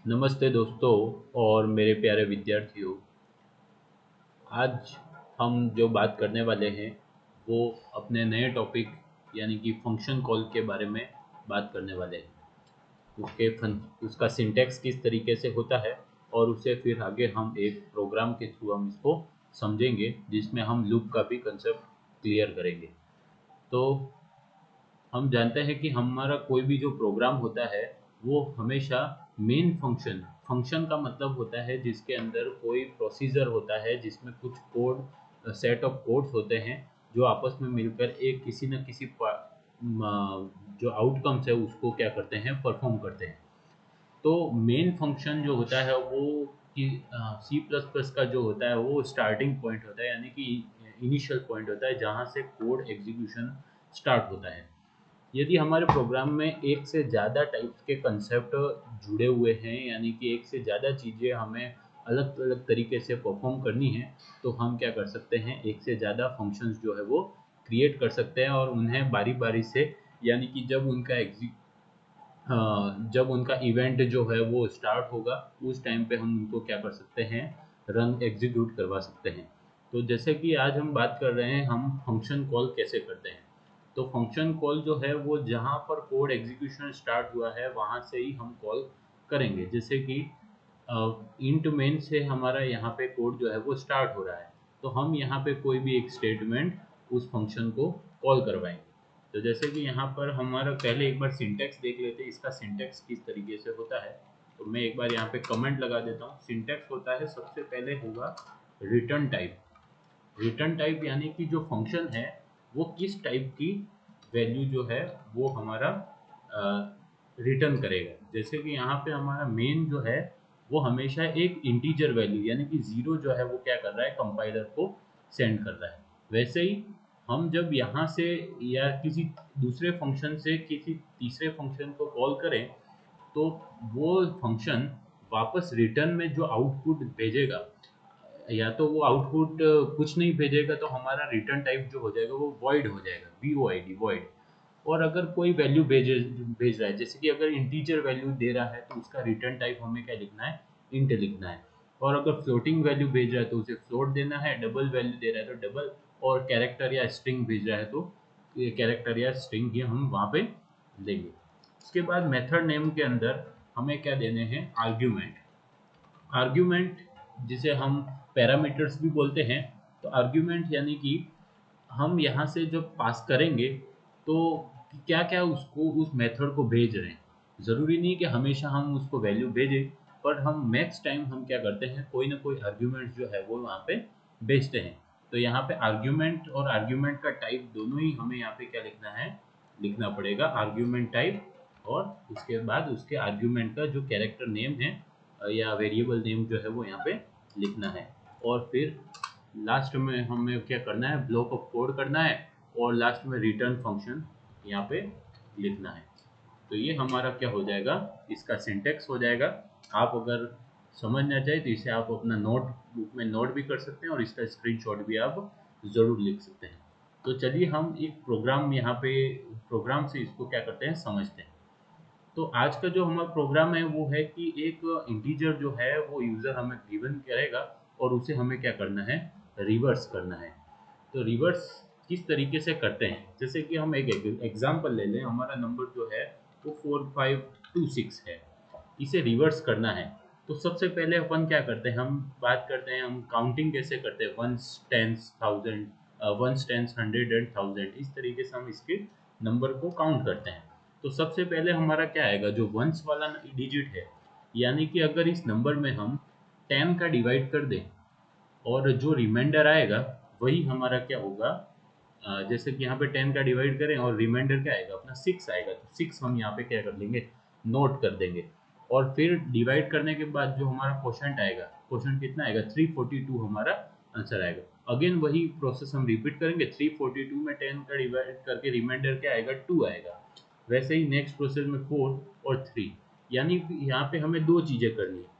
नमस्ते दोस्तों और मेरे प्यारे विद्यार्थियों। आज हम जो बात करने वाले हैं वो अपने नए टॉपिक यानी कि फंक्शन कॉल के बारे में बात करने वाले हैं। उसका सिंटैक्स किस तरीके से होता है और उसे फिर आगे हम एक प्रोग्राम के थ्रू हम इसको समझेंगे, जिसमें हम लूप का भी कंसेप्ट क्लियर करेंगे। तो हम जानते हैं कि हमारा कोई भी जो प्रोग्राम होता है वो हमेशा मेन फंक्शन का मतलब होता है जिसके अंदर कोई प्रोसीजर होता है, जिसमें कुछ सेट ऑफ कोड्स होते हैं जो आपस में मिलकर एक किसी न किसी जो आउटकम्स है उसको क्या करते हैं, परफॉर्म करते हैं। तो मेन फंक्शन जो होता है वो कि सी प्लस प्लस का जो होता है वो स्टार्टिंग पॉइंट होता है, यानी कि इनिशियल पॉइंट होता है जहाँ से कोड एग्जीक्यूशन स्टार्ट होता है। यदि हमारे प्रोग्राम में एक से ज़्यादा टाइप्स के कंसेप्ट जुड़े हुए हैं, यानी कि एक से ज़्यादा चीज़ें हमें अलग अलग तरीके से परफॉर्म करनी है, तो हम क्या कर सकते हैं, एक से ज़्यादा फंक्शंस जो है वो क्रिएट कर सकते हैं और उन्हें बारी बारी से, यानी कि जब उनका इवेंट जो है वो स्टार्ट होगा उस टाइम पे हम उनको क्या कर सकते हैं, रन एग्जीक्यूट करवा सकते हैं। तो जैसे कि आज हम बात कर रहे हैं हम फंक्शन कॉल कैसे करते हैं। तो फंक्शन कॉल जो है वो जहाँ पर कोड एग्जीक्यूशन स्टार्ट हुआ है वहाँ से ही हम कॉल करेंगे। जैसे कि इंट मेन से हमारा यहाँ पे कोड जो है वो स्टार्ट हो रहा है, तो हम यहाँ पे कोई भी एक स्टेटमेंट उस फंक्शन को कॉल करवाएंगे। तो जैसे कि यहाँ पर हमारा पहले एक बार सिंटैक्स देख लेते हैं, इसका सिंटैक्स किस तरीके से होता है। तो मैं एक बार यहाँ पे कमेंट लगा देता हूँ। सिंटैक्स होता है, सबसे पहले होगा रिटर्न टाइप। रिटर्न टाइप यानी कि जो फंक्शन है वो किस टाइप की वैल्यू जो है वो हमारा रिटर्न करेगा। जैसे कि यहाँ पे हमारा मेन जो है वो हमेशा एक इंटीजर वैल्यू यानी कि ज़ीरो जो है वो क्या कर रहा है, कंपाइलर को सेंड कर रहा है। वैसे ही हम जब यहाँ से या किसी दूसरे फंक्शन से किसी तीसरे फंक्शन को कॉल करें, तो वो फंक्शन वापस रिटर्न में जो आउटपुट भेजेगा, या तो वो आउटपुट कुछ नहीं भेजेगा तो हमारा रिटर्न टाइप जो हो जाएगा वो वॉइड हो जाएगा, VOID वॉइड। और अगर कोई वैल्यू भेज रहा है, जैसे कि अगर इंटीजर वैल्यू दे रहा है तो उसका रिटर्न टाइप हमें क्या लिखना है, इंट लिखना है। और अगर फ्लोटिंग वैल्यू भेज रहा है तो उसे फ्लोट देना है, डबल वैल्यू दे रहा है तो डबल, और कैरेक्टर या स्ट्रिंग भेज रहा है तो ये कैरेक्टर या स्ट्रिंग ही हम वहाँ पे देंगे। उसके बाद मेथड नेम के अंदर हमें क्या देने हैं, आर्ग्यूमेंट। आर्ग्यूमेंट जिसे हम पैरामीटर्स भी बोलते हैं। तो आर्ग्यूमेंट यानी कि हम यहाँ से जब पास करेंगे तो क्या क्या उसको उस मेथड को भेज रहे हैं। ज़रूरी नहीं कि हमेशा हम उसको वैल्यू भेजें, पर हम मैक्स टाइम हम क्या करते हैं, कोई ना कोई आर्ग्यूमेंट जो है वो वहाँ पे भेजते हैं। तो यहाँ पे आर्ग्यूमेंट और आर्ग्यूमेंट का टाइप दोनों ही हमें यहाँ पे क्या लिखना है, लिखना पड़ेगा आर्ग्यूमेंट टाइप। और उसके बाद उसके आर्ग्यूमेंट का जो कैरेक्टर नेम है या वेरिएबल नेम जो है वो यहाँ पे लिखना है। और फिर लास्ट में हमें क्या करना है, ब्लॉक ऑफ कोड करना है और लास्ट में रिटर्न फंक्शन यहाँ पे लिखना है। तो ये हमारा क्या हो जाएगा, इसका सिंटेक्स हो जाएगा। आप अगर समझना चाहें तो इसे आप अपना नोट बुक में नोट भी कर सकते हैं और इसका स्क्रीनशॉट भी आप ज़रूर लिख सकते हैं। तो चलिए हम एक प्रोग्राम यहाँ पे प्रोग्राम से इसको क्या करते हैं, समझते हैं। तो आज का जो हमारा प्रोग्राम है वो है कि एक इंटीजर जो है वो यूज़र हमें गिवन करेगा और उसे हमें क्या करना है, रिवर्स करना है। तो रिवर्स किस तरीके से करते हैं, जैसे कि हम एक एग्जांपल ले लें। हमारा नंबर जो है वो 4526 है, इसे रिवर्स करना है। तो सबसे पहले अपन क्या करते हैं, हम बात करते हैं हम काउंटिंग कैसे करते हैं, ones tens thousand, ones tens hundred and thousand, इस तरीके से हम इसके नंबर को काउंट करते हैं। तो सबसे पहले हमारा क्या आएगा, जो वंस वाला डिजिट है, यानी कि अगर इस नंबर में हम 10 का डिवाइड कर दें और जो रिमाइंडर आएगा वही हमारा क्या होगा, जैसे कि यहाँ पे 10 का डिवाइड करें और रिमाइंडर क्या आएगा, अपना 6 आएगा, तो 6 हम यहाँ पे क्या कर लेंगे, नोट कर देंगे। और फिर डिवाइड करने के बाद जो हमारा क्वोशंट आएगा, क्वोशंट कितना आएगा, 342 हमारा आंसर आएगा। अगेन वही प्रोसेस हम रिपीट करेंगे, 342 में 10 का डिवाइड करके रिमाइंडर क्या आएगा, 2 आएगा। वैसे ही नेक्स्ट प्रोसेस में 4 और 3, यानी यहाँ पे हमें दो चीज़ें करनी है।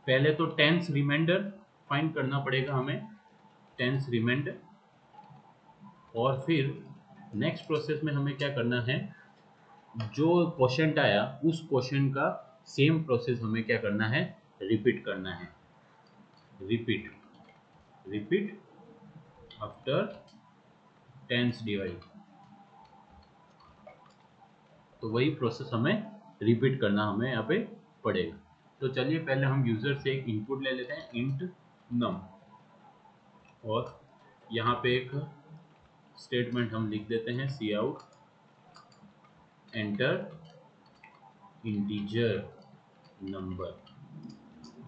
पहले तो टेंस रिमाइंडर फाइंड करना पड़ेगा हमें, टेंस रिमाइंडर। और फिर नेक्स्ट प्रोसेस में हमें क्या करना है, जो क्वोशंट आया उस क्वोशंट का सेम प्रोसेस हमें क्या करना है, रिपीट करना है। Repeat repeat after tens divide, तो वही प्रोसेस हमें रिपीट करना हमें यहाँ पे पड़ेगा। तो चलिए पहले हम यूजर से एक इनपुट ले लेते हैं, इंट नम, और यहाँ पे एक स्टेटमेंट हम लिख देते हैं, cout enter integer number.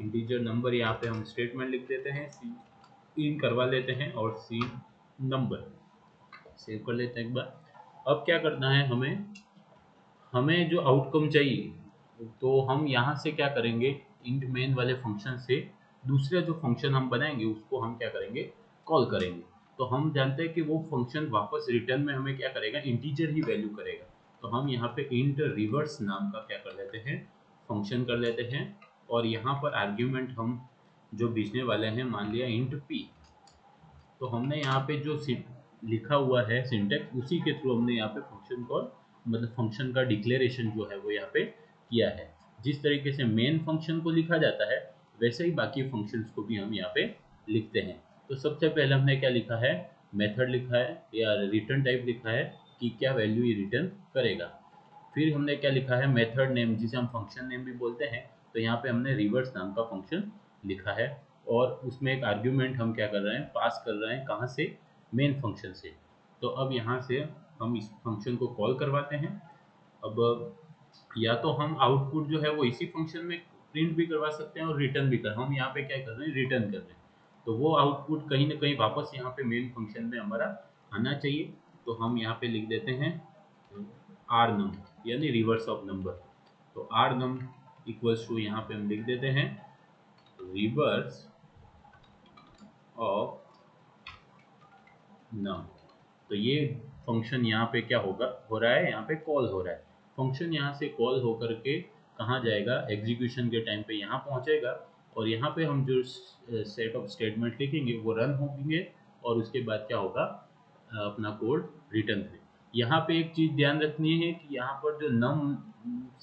Integer number यहाँ पे हम स्टेटमेंट लिख देते हैं, सी इन करवा लेते हैं और सी नंबर सेव कर लेते हैं एक बार। अब क्या करना है, हमें जो आउटकम चाहिए, तो हम यहाँ से क्या करेंगे, इंट मेन वाले फंक्शन से दूसरा जो फंक्शन हम बनाएंगे उसको हम क्या करेंगे, कॉल करेंगे। तो हम जानते हैं कि वो फंक्शन वापस रिटर्न में हमें क्या करेगा, इंटीजर ही वैल्यू करेगा। तो हम यहाँ पे इंट रिवर्स नाम का क्या कर लेते हैं, फंक्शन कर लेते हैं, और यहाँ पर आर्ग्यूमेंट हम जो भेजने वाले हैं, मान लिया इंट पी। तो हमने यहाँ पे जो लिखा हुआ है सिंटेक्स, उसी के थ्रू हमने यहाँ पे फंक्शन कॉल, मतलब फंक्शन का डिक्लेरेशन जो है वो यहाँ पे किया है। जिस तरीके से मेन फंक्शन को लिखा जाता है, वैसे ही बाकी फंक्शंस को भी हम यहाँ पे लिखते हैं। तो सबसे पहले हमने क्या लिखा है, मेथड लिखा है या रिटर्न टाइप लिखा है कि क्या वैल्यू ये रिटर्न करेगा। फिर हमने क्या लिखा है, मेथड नेम, जिसे हम फंक्शन नेम भी बोलते हैं। तो यहाँ पे हमने रिवर्स नाम का फंक्शन लिखा है, और उसमें एक आर्ग्यूमेंट हम क्या कर रहे हैं, पास कर रहे हैं, कहाँ से, मेन फंक्शन से। तो अब यहाँ से हम इस फंक्शन को कॉल करवाते हैं। अब या तो हम आउटपुट जो है वो इसी फंक्शन में प्रिंट भी करवा सकते हैं और रिटर्न भी कर, हम यहाँ पे क्या कर रहे हैं, रिटर्न कर रहे हैं। तो वो आउटपुट कहीं ना कहीं वापस यहाँ पे मेन फंक्शन में हमारा आना चाहिए। तो हम यहाँ पे लिख देते हैं आर नम, यानी रिवर्स ऑफ नंबर। तो आर नम इक्वल्स टू, यहाँ पे हम लिख देते हैं रिवर्स ऑफ नम। तो ये फंक्शन यहाँ पे क्या होगा, हो रहा है, यहाँ पे कॉल हो रहा है। फंक्शन यहाँ से कॉल होकर के कहाँ जाएगा, एग्जीक्यूशन के टाइम पे यहाँ पहुँचेगा, और यहाँ पे हम जो सेट ऑफ स्टेटमेंट लिखेंगे वो रन होंगे, और उसके बाद क्या होगा, अपना कोड रिटर्न करें। यहाँ पे एक चीज़ ध्यान रखनी है कि यहाँ पर जो नम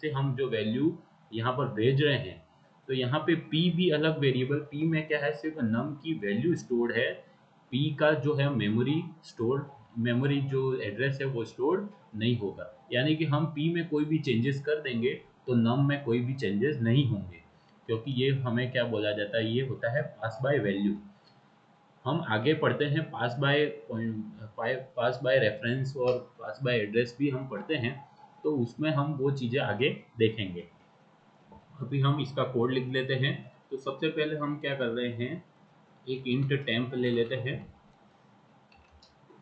से हम जो वैल्यू यहाँ पर भेज रहे हैं, तो यहाँ पे p भी अलग वेरिएबल, p में क्या है, सिर्फ नम की वैल्यू स्टोर्ड है। p का जो है मेमोरी स्टोर, मेमोरी जो एड्रेस है वो स्टोर नहीं होगा। यानी कि हम p में कोई भी चेंजेस कर देंगे तो नम में कोई भी चेंजेस नहीं होंगे, क्योंकि ये हमें क्या बोला जाता है, ये होता है पास बाय वैल्यू। हम आगे पढ़ते हैं पास बाय रेफरेंस और पास बाय एड्रेस भी हम पढ़ते हैं, तो उसमें हम वो चीज़ें आगे देखेंगे। अभी हम इसका कोड लिख लेते हैं। तो सबसे पहले हम क्या कर रहे हैं, एक इंट टेम्प ले लेते हैं।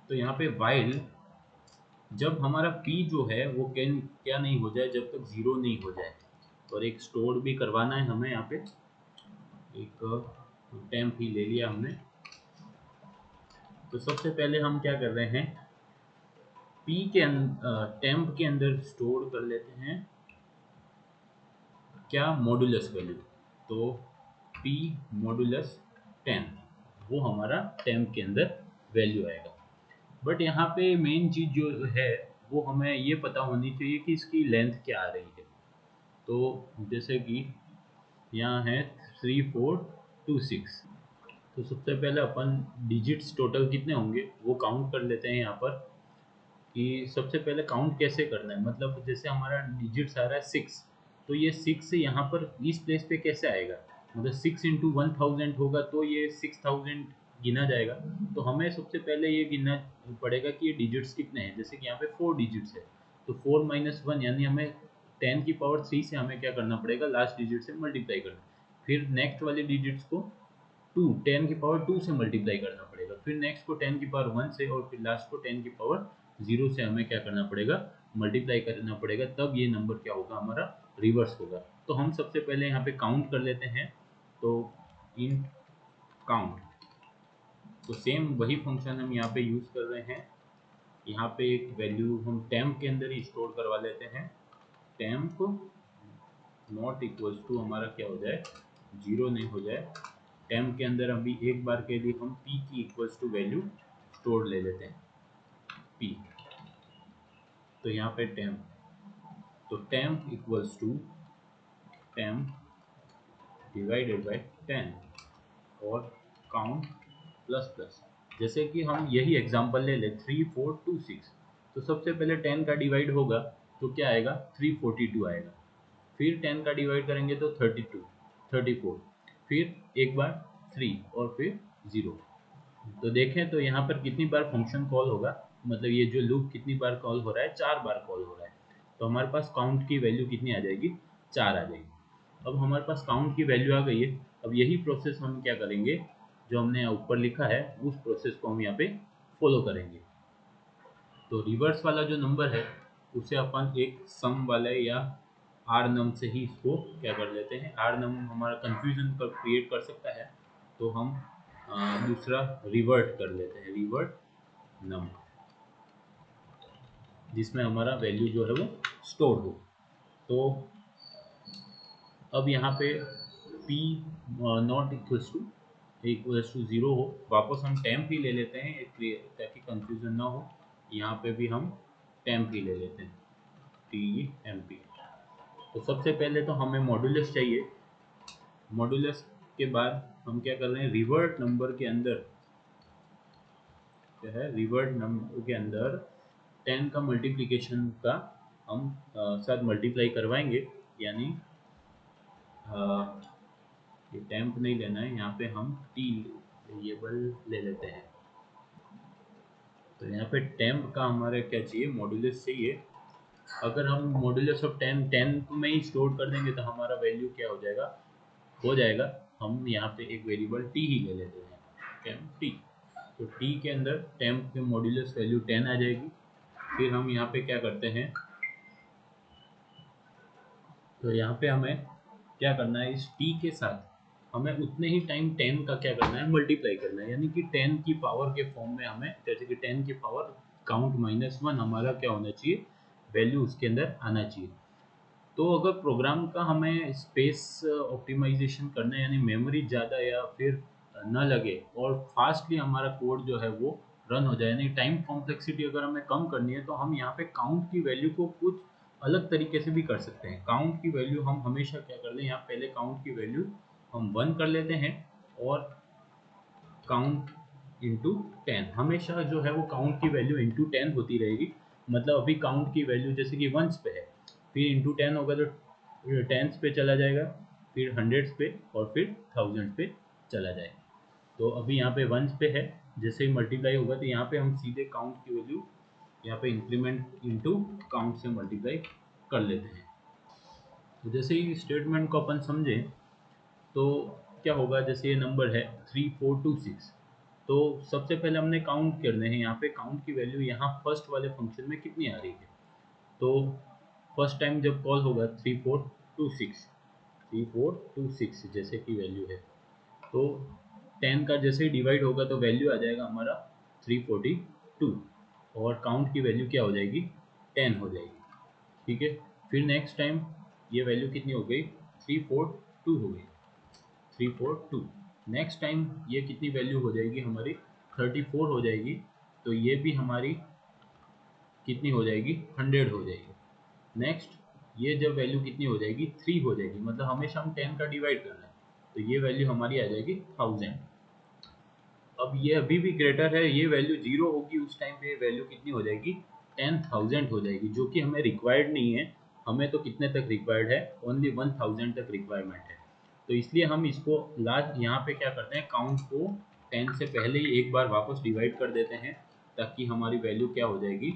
तो यहाँ पे वाइल, जब हमारा p जो है वो क्या नहीं हो जाए, जब तक ज़ीरो नहीं हो जाए। और एक स्टोर भी करवाना है हमें, यहाँ पे एक टेम्प ही ले लिया हमने। तो सबसे पहले हम क्या कर रहे हैं, p के टेम्प के अंदर स्टोर कर लेते हैं क्या, मॉडुलस वैल्यू। तो p मॉडुलस 10, वो हमारा टेम्प के अंदर वैल्यू आएगा। बट यहाँ पे मेन चीज़ जो है वो हमें ये पता होनी चाहिए कि इसकी लेंथ क्या आ रही है। तो जैसे कि यहाँ है 3426। तो सबसे पहले अपन डिजिट्स टोटल कितने होंगे वो काउंट कर लेते हैं यहाँ पर, कि सबसे पहले काउंट कैसे करना है। मतलब जैसे हमारा डिजिट्स आ रहा है 6, तो ये 6 यहाँ पर इस प्लेस पे कैसे आएगा, मतलब 6 इंटू 1000 होगा तो ये 6000 गिना जाएगा। तो हमें सबसे पहले ये गिनना पड़ेगा कि ये डिजिट्स कितने हैं। जैसे कि यहाँ पे 4 डिजिट्स है, तो 4 माइनस 1, यानी हमें 10 की पावर 3 से हमें क्या करना पड़ेगा, लास्ट डिजिट से मल्टीप्लाई करना। फिर नेक्स्ट वाले डिजिट्स को 10 की पावर 2 से मल्टीप्लाई करना पड़ेगा, फिर नेक्स्ट को 10 की पावर 1 से, और फिर लास्ट को 10 की पावर 0 से हमें क्या करना पड़ेगा, मल्टीप्लाई करना पड़ेगा। तब ये नंबर क्या होगा, हमारा रिवर्स होगा। तो हम सबसे पहले यहाँ पे काउंट कर लेते हैं। तो इंट काउंट, तो सेम वही फंक्शन हम यहाँ पे यूज़ कर रहे हैं। यहाँ पे एक वैल्यू हम टेम्प के अंदर ही स्टोर करवा लेते हैं। टेम्प नॉट इक्वल्स टू हमारा क्या हो जाए, 0 नहीं हो जाए। टेम्प के अंदर अभी एक बार के लिए हम p की इक्वल्स टू वैल्यू स्टोर ले लेते हैं, p। तो यहाँ पे टेम्प, तो temp equals to temp divided by 10 और काउंट प्लस प्लस। जैसे कि हम यही एग्जांपल ले ले 3 4 2 6, तो सबसे पहले 10 का डिवाइड होगा तो क्या आएगा 342 आएगा, फिर 10 का डिवाइड करेंगे तो 32 34, फिर एक बार 3 और फिर 0। तो देखें तो यहाँ पर कितनी बार फंक्शन कॉल होगा, मतलब ये जो लूप कितनी बार कॉल हो रहा है, 4 बार कॉल हो रहा है। तो हमारे पास काउंट की वैल्यू कितनी आ जाएगी, 4 आ जाएगी। अब हमारे पास काउंट की वैल्यू आ गई है। अब यही प्रोसेस हम क्या करेंगे, जो हमने यहाँ ऊपर लिखा है उस प्रोसेस को हम यहाँ पे फॉलो करेंगे। तो रिवर्स वाला जो नंबर है उसे अपन एक सम वाले या आर नम से ही इसको क्या कर लेते हैं, आर नम हमारा कंफ्यूजन कर क्रिएट कर सकता है, तो हम दूसरा रिवर्ट कर लेते हैं, रिवर्ट नम, जिसमें हमारा वैल्यू जो है वो स्टोर हो। तो अब यहाँ पे p नॉट इक्वल्स टू 0 हो, वापस हम टेम्प ही ले लेते हैं ताकि कंफ्यूजन ना हो। यहाँ पे भी हम टेम्प ही ले लेते हैं, TMP। तो सबसे पहले तो हमें मॉड्यूलस चाहिए। मॉड्यूलस के बाद हम क्या कर रहे हैं, रिवर्ट नंबर के अंदर क्या है, रिवर्ट नंबर के अंदर 10 का मल्टीप्लिकेशन का हम साथ मल्टीप्लाई करवाएंगे, यानी ये टेम्प नहीं लेना है, यहाँ पे हम टी वेरिएबल ले लेते हैं। तो यहाँ पे टेम्प का हमारे क्या चाहिए, मॉड्यूलस चाहिए। अगर हम मॉड्यूलस ऑफ 10 में ही स्टोर कर देंगे तो हमारा वैल्यू क्या हो जाएगा, हम यहाँ पे एक वेरिएबल टी ही ले लेते हैं, टेम्प टी। तो टी के अंदर टेम्प के मॉड्यूलस वैल्यू 10 आ जाएगी। फिर हम यहाँ पे क्या करते हैं, तो यहाँ पे हमें क्या करना है, इस t के साथ हमें उतने ही टाइम 10 का क्या करना है, मल्टीप्लाई करना है, यानी कि 10 की पावर के फॉर्म में हमें, जैसे कि 10 की पावर काउंट -1 हमारा क्या होना चाहिए, वैल्यू उसके अंदर आना चाहिए। तो अगर प्रोग्राम का हमें स्पेस ऑप्टिमाइजेशन करना है, यानी मेमोरी ज़्यादा या फिर न लगे और फास्टली हमारा कोड जो है वो रन हो जाए, यानी टाइम कॉम्प्लेक्सिटी अगर हमें कम करनी है, तो हम यहाँ पे काउंट की वैल्यू को कुछ अलग तरीके से भी कर सकते हैं। काउंट की वैल्यू हम हमेशा क्या कर लें, यहाँ पहले काउंट की वैल्यू हम 1 कर लेते हैं और काउंट इंटू 10, हमेशा जो है वो काउंट की वैल्यू इंटू 10 होती रहेगी। मतलब अभी काउंट की वैल्यू जैसे कि वंस पे है, फिर इंटू 10 होगा तो टेंस पे चला जाएगा, फिर हंड्रेड्स पे और फिर थाउजेंड पे चला जाएगा। तो अभी यहाँ पे वंस पे है, जैसे ही मल्टीप्लाई होगा तो यहाँ पे हम सीधे काउंट की वैल्यू यहाँ पे इंक्रीमेंट इंटू काउंट से मल्टीप्लाई कर लेते हैं। तो जैसे ही स्टेटमेंट को अपन समझें तो क्या होगा, जैसे ये नंबर है 3426, तो सबसे पहले हमने काउंट करने हैं, यहाँ पे काउंट की वैल्यू यहाँ फर्स्ट वाले फंक्शन में कितनी आ रही है। तो फर्स्ट टाइम जब कॉल होगा 3426 जैसे कि वैल्यू है, तो 10 का जैसे ही डिवाइड होगा तो वैल्यू आ जाएगा हमारा 342 और काउंट की वैल्यू क्या हो जाएगी, 10 हो जाएगी। ठीक है, फिर नेक्स्ट टाइम ये वैल्यू कितनी हो गई, 342 हो गई, 342। नेक्स्ट टाइम ये कितनी वैल्यू हो जाएगी हमारी, 34 हो जाएगी, तो ये भी हमारी कितनी हो जाएगी, 100 हो जाएगी। नेक्स्ट ये जब वैल्यू कितनी हो जाएगी, 3 हो जाएगी, मतलब हमेशा हम 10 का डिवाइड कर रहे हैं, तो ये वैल्यू हमारी आ जाएगी 1000। अब ये अभी भी ग्रेटर है, ये वैल्यू 0 होगी, उस टाइम पे वैल्यू कितनी हो जाएगी, 10,000 हो जाएगी, जो कि हमें रिक्वायर्ड नहीं है। हमें तो कितने तक रिक्वायर्ड है, ओनली 1000 तक रिक्वायरमेंट है। तो इसलिए हम इसको लास्ट यहाँ पे क्या करते हैं, काउंट को 10 से पहले ही एक बार वापस डिवाइड कर देते हैं, ताकि हमारी वैल्यू क्या हो जाएगी,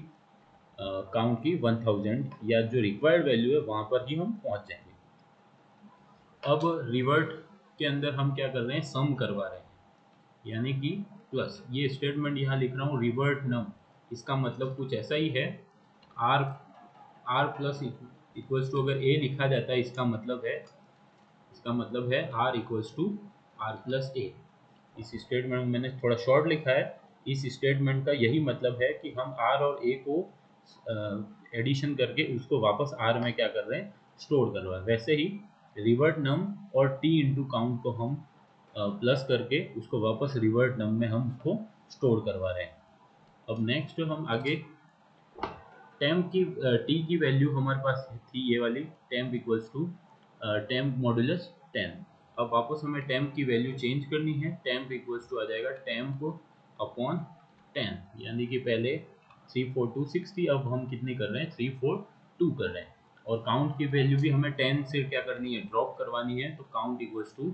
काउंट की 1000 या जो रिक्वायर्ड वैल्यू है वहाँ पर ही हम पहुँच जाएंगे। अब रिवर्ट के अंदर हम क्या कर रहे हैं, सम करवा रहे हैं, यानी कि प्लस। ये स्टेटमेंट यहाँ लिख रहा हूँ रिवर्ट नम, इसका मतलब कुछ ऐसा ही है। R R plus equals to, अगर ए लिखा जाता है इसका मतलब है R equals to R plus A. इस स्टेटमेंट में मैंने थोड़ा शॉर्ट लिखा है, इस स्टेटमेंट का यही मतलब है कि हम आर और ए को एडिशन करके उसको वापस आर में क्या कर रहे हैं, स्टोर कर रहे हैं। वैसे ही रिवर्ट नम और टी इंटू काउंट को हम प्लस करके उसको वापस रिवर्ट नम में हम उसको स्टोर करवा रहे हैं। अब नेक्स्ट हम आगे टेम्प की टी की वैल्यू हमारे पास थी ये वाली, temp equals to temp modulus 10। अब वापस हमें टेम्प की वैल्यू चेंज करनी है। टेम्प इक्वल्स टू आ जाएगा टेम्प अपॉन 10, यानी कि पहले 342 थी, अब हम कितनी कर रहे हैं 342 कर रहे हैं। और काउंट की वैल्यू भी हमें 10 से क्या करनी है, ड्रॉप करवानी है। तो count equals to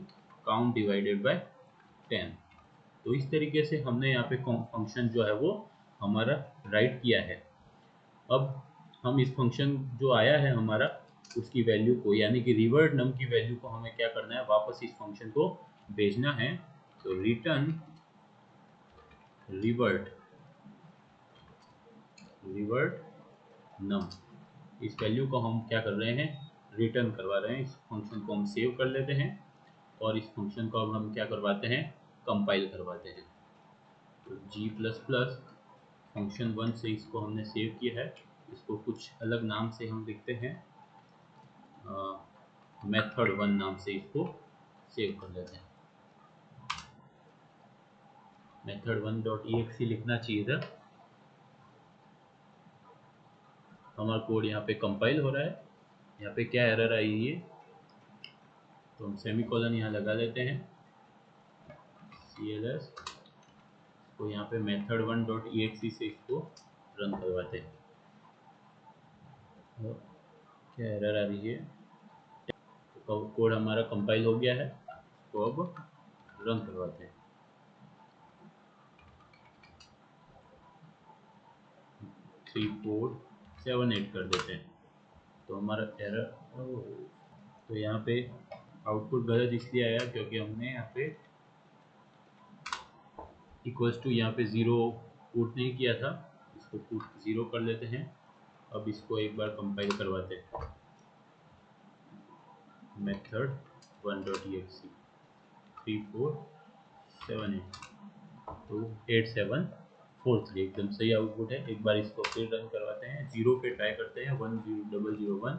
count divided by 10। तो इस तरीके से हमने यहाँ पे फंक्शन जो है वो हमारा राइट किया है। अब हम इस फंक्शन जो आया है हमारा, उसकी वैल्यू को, यानी कि रिवर्ट नम की वैल्यू को हमें क्या करना है, वापस इस फंक्शन को भेजना है। तो रिटर्न रिवर्ट नम, इस वैल्यू को हम क्या कर रहे हैं, रिटर्न करवा रहे हैं। इस फंक्शन को हम सेव कर लेते हैं और इस फंक्शन को अब हम क्या करवाते हैं, कंपाइल करवाते हैं। तो G++ फंक्शन 1 से इसको हमने सेव किया है। इसको कुछ अलग नाम से हम लिखते हैं, मेथड 1 नाम से इसको सेव कर लेते हैं। method1.exe लिखना चाहिए था। हमारा कोड यहाँ पे कंपाइल हो रहा है। यहाँ पे क्या एरर आई है, तो हम सेमीकोलन यहाँ लगा लेते हैं, CLS को यहाँ पे method1.exe से इसको रन करवाते हैं। और क्या एरर आ रही है, तो कोड हमारा कंपाइल हो गया है, तो अब रन करवाते हैं। 3 4 7 8 कर देते हैं, तो हमारा एरर, तो यहाँ पे आउटपुट गलत इसलिए आया क्योंकि हमने यहाँ पे इक्वल्स टू यहाँ पे ज़ीरो पुट नहीं किया था। इसको पुट 0 कर लेते हैं। अब इसको एक बार कंपाइल करवाते हैं, method1.exe 3 4 7 8, तो 8 7 4 3 एकदम सही आउटपुट है। एक बार इसको फिर रन करवाते हैं, 0 पे ट्राई करते हैं, 1 0 0 0 1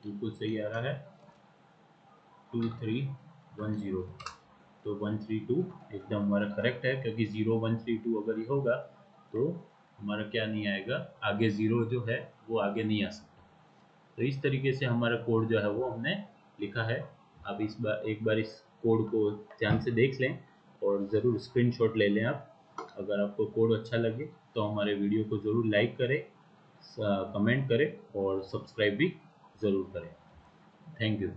बिल्कुल सही आ रहा है, 2 3 1 0, तो 1 3 2 एकदम हमारा करेक्ट है, क्योंकि 0 1 3 2 अगर ये होगा तो हमारा क्या नहीं आएगा, आगे 0 जो है वो आगे नहीं आ सकता। तो इस तरीके से हमारा कोड जो है वो हमने लिखा है। आप इस बार एक बार इस कोड को ध्यान से देख लें और ज़रूर स्क्रीनशॉट ले लें आप। अगर आपको कोड अच्छा लगे तो हमारे वीडियो को ज़रूर लाइक करें, कमेंट करें और सब्सक्राइब भी ज़रूर करें। Thank you.